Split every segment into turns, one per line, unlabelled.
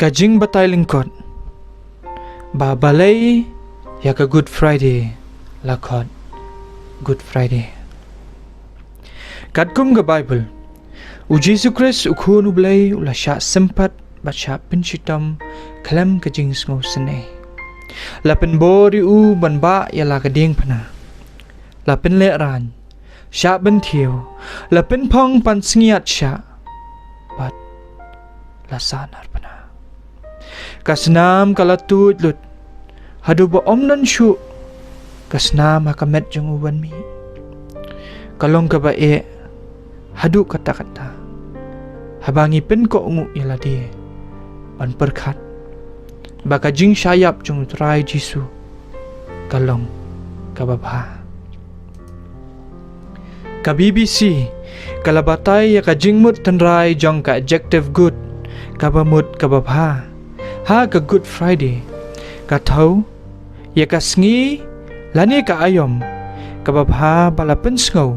Kajing batai lingkot ba balai ya ka Good Friday lakot Good Friday. Kadkum ga Bible u Jesu Christ ukhun ublay ula sya sempat baca pencitam kalam kajing sngo sene. Lapin bori u banba ya la kading pana. Lapin le ran sya ben thieu lapin phong pan sngiat sya bat la sanar pana. Kasnam kalatut lut hadu ba omnan syu kasnam hakamet jong uban mi kalong ka ba hadu kata-kata habangi pen ko ungu iladi ban perkat baka jing syayap jong trai Jisu kalong ka babha ka BBC kalabatai ya ka jingmut tenrai jong ka adjective good ka bamut ka babha ha ka Good Friday ka thau ya ka sngi lani ka ayom ka babha bala pensngau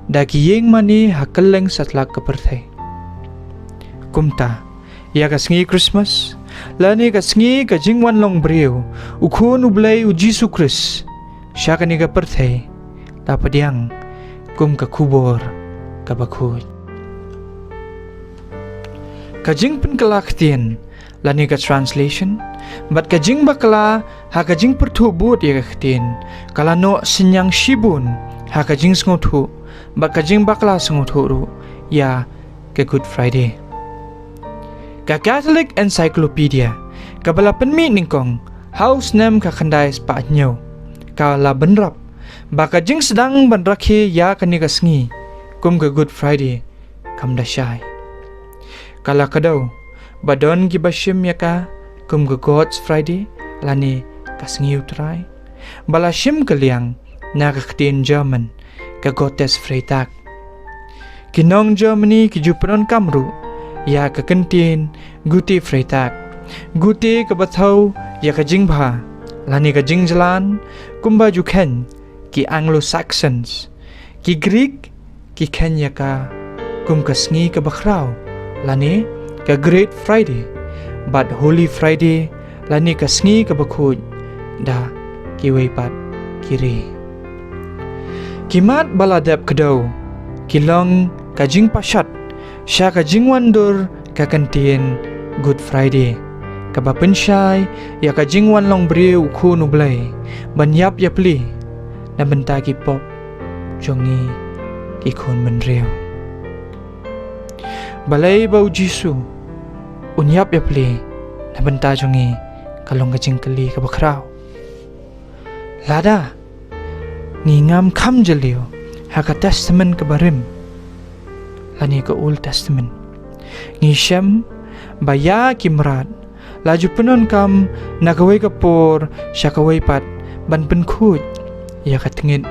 da kiyeng mani hakeleng satlak ka perthai kumta ya ka sngi Christmas lani ka sngi ka jingwan long breu ukhun ublay u Jesu Christ sya ka ni ka perthai da padiang kum ka kubor ka bakhut ka jing pen kalaktien lani ka translation bat kajing bakla ha kajing perthu but ya khatin kala no sinyang shibun ha kajing sngotu bat kajing bakla sngotu ru ya ke Good Friday ka Catholic Encyclopedia ka bala penmi ningkong house name ka khandai spa nyo ka la benrap ba kajing sedang banrakhi ya kani ka sngi kum ka Good Friday kam da syai kala kadau badon ki bashim yaka kum ga God's Friday lani kasngi utrai bala shim kaliang na ka ktin German ka Gottes Freitag kinong Germany ki jupanon kamru ya ka kentin Gute Freitag Gute ka bathau ya ka jingba lani ka jingjalan kumba jukhen ki Anglo-Saxons ki Greek ki Kenya ka kum kasngi ka bakrau lani ka Great Friday but Holy Friday lani ka sngi ka bakhut da kiwei pat kiri kimat baladap kedau kilong ka jing pashat sya ka jingwandur ka kantien Good Friday ka bapensyai ya ka jingwan long breu khu nublai banyap yapli na benta ki pop jongi ki khon menreu balai bau Jisu unyap ya pli na benta jongi kalong kajing kali ka bakrau lada ngingam kham jalio ha ka testament ka barim lani ka Old Testament ngisem baya kimrat laju penon kam nakawai ka por syakawai pat ban penkhut ya ka tengit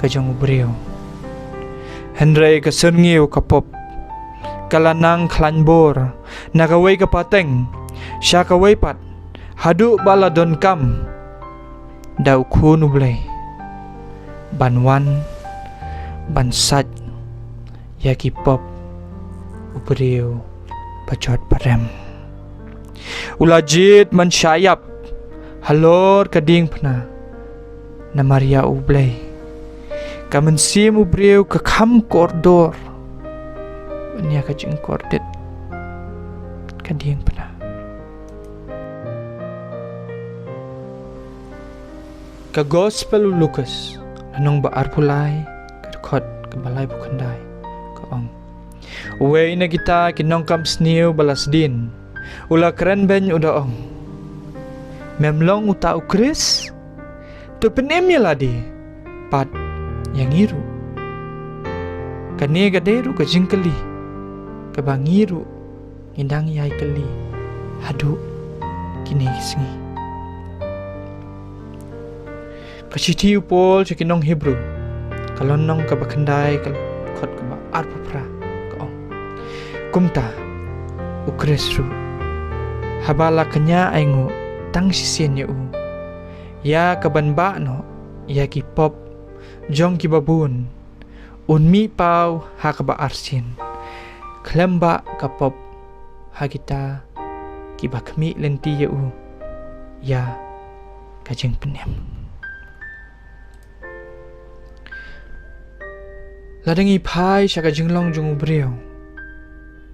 ka jong ubreu Henry ka serngiu ka pop kalanang klanbor nakawai ka pateng syakawai pat hadu bala don kam dau khun ublay banwan bansat yaki pop ubreu pacot parem ulajit man syayap halor kading pna na Maria ublay kamensim ubreu ka kham kordor nia ka jing kordet kading pna ka Gospel Lucas anong baar pulai kadkot ka balai bukandai ka ong uway na kita kinong kam sniu balas din ula keren ben uda ong memlong uta ukris tu penem ya ladi pat yang iru kane gaderu ka jingkeli ka bangiru indang yai keli hadu kini singi kachiti upol chikinong Hebrew kalonong ka bakandai kal khot ka ba arpupra ka ong kumta ukresru habala kanya aingu tang sisien ya u ya kabanba no ya ki pop jong ki babun unmi pau ha ka ba arsin klemba ka pop ha kita kiba kami lenti ya u ya kajing penyam. Ladangi pai syaka jinglong jung ubriyo.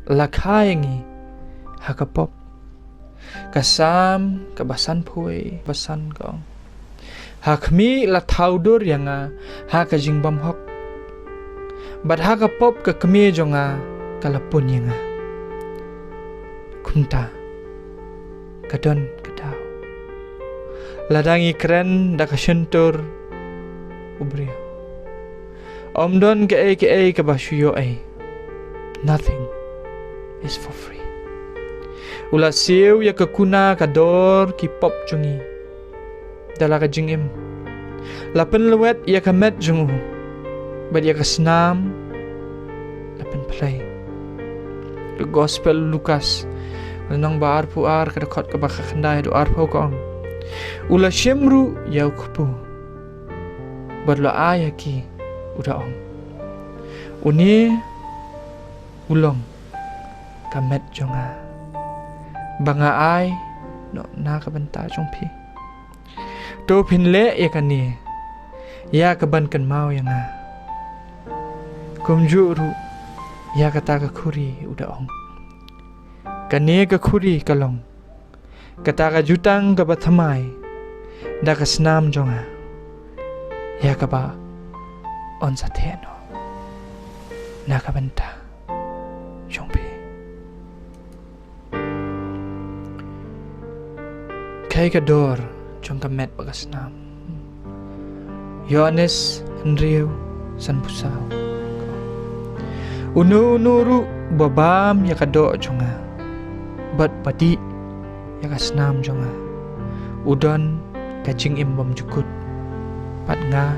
Lakai ngi hakapop. Kasam kabasan pui basan kong. Hakmi la taudur yang haka jing bam hok. Bad hakapop ke kemi jonga kalapun yang kunta kadon kadau. Ladangi keren da kasentur ubriyo. Omdon ke kabasyo ay. Nothing is for free. Ula siu ya kekuna kador ki pop jungi. Dala ka jingim. Lapen luwet ya kamet jungu. Bad ya kasnam. Lapen play. The gospel Lukas. Lanang ba arpuar kadakot kabakakandai do arpo kong. Ula shemru ya ukupu. Badla ayaki. Udah ong. Uni ulong kamet jonga. Banga ai no na kabenta jong pi. To pinle ya kan ni. Ya kaban kan mau yang kumjuru ya kata ka kuri udah ong. Kani ka kuri kalong. Kata ka jutang ka bathamai. Da ka snam jonga. Ya ka ba on sa teno nakabenta jompi kay kador jong kamet bagasnam Yohanes Henriu san pusaw unu-unuru babam yakado jonga bat padi yakasnam jonga udon kajing imbam jukut pat nga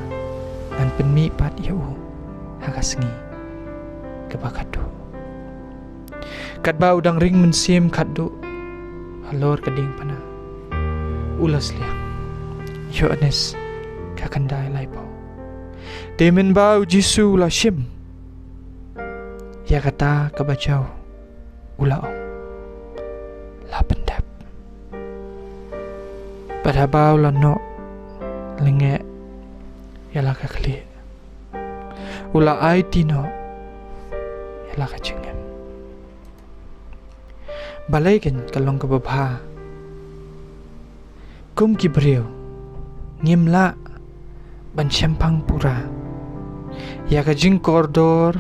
ngan penmi pat yau hakasengi kabakado kadba udang ring mensim kaddo halor kading pana ulas liang Yohanes kakandai laipau demen bau jisu la shim ya kata kabajau ulaong la pendap pada bau la no lenge yala ka kli ula ai tino yala ka chingem balai ken kalong ka babha kum ki breu ngimla ban champang pura ya ka jing kordor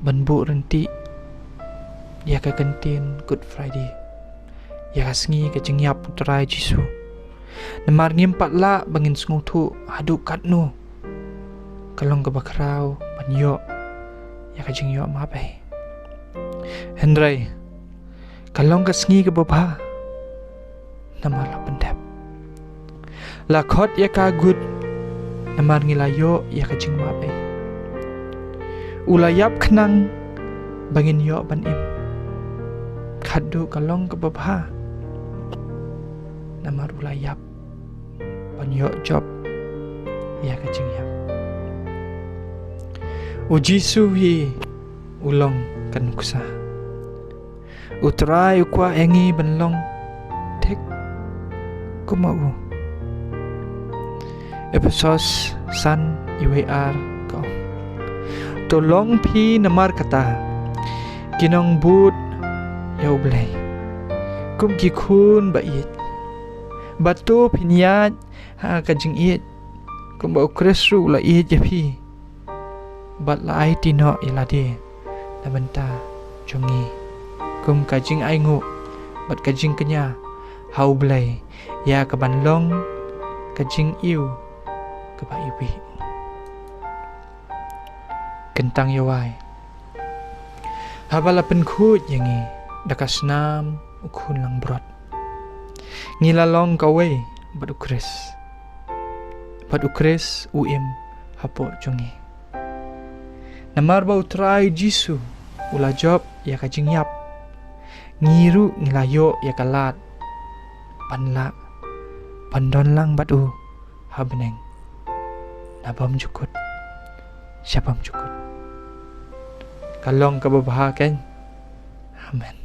ban bu renti ya ka kantin Good Friday ya ka sngi ka jing yap putrai Jisu Namar ngimpat la bangin sengutu haduk katnu kalong ke bakrau banyo ya kajing yo mapai Hendrai kalong ke sengi ke babha namar la pendap la khot ya kagut namar ngilayo ya kajing mapai ulayap khnang bangin yo banim khadu kalong ke babha namar ulayap banyo job ya kajing yap ujisu hi ulong kan kusa utrai ukwa engi benlong tek kumau episos san iwr kau tolong pi namar kata kinong bud yau blai kum ki khun ba it batu pinyat ha kajing it kum ba ukresru la it ya pi bat la ai tino ilade la benta jongi kum kajing ai ngu bat kajing kenya hau blai ya ka banlong kajing iu ka ba iwi kentang yawai habala penkhut yangi dakasnam ukun lang brot ngilalong kawe bat ukres uim hapo jongi namar ba utrai Jisu ula job ya kajing yap ngiru ngilayo ya kalat panla pandon lang batu habneng nabam jukut siapam jukut kalong kababahakan amen.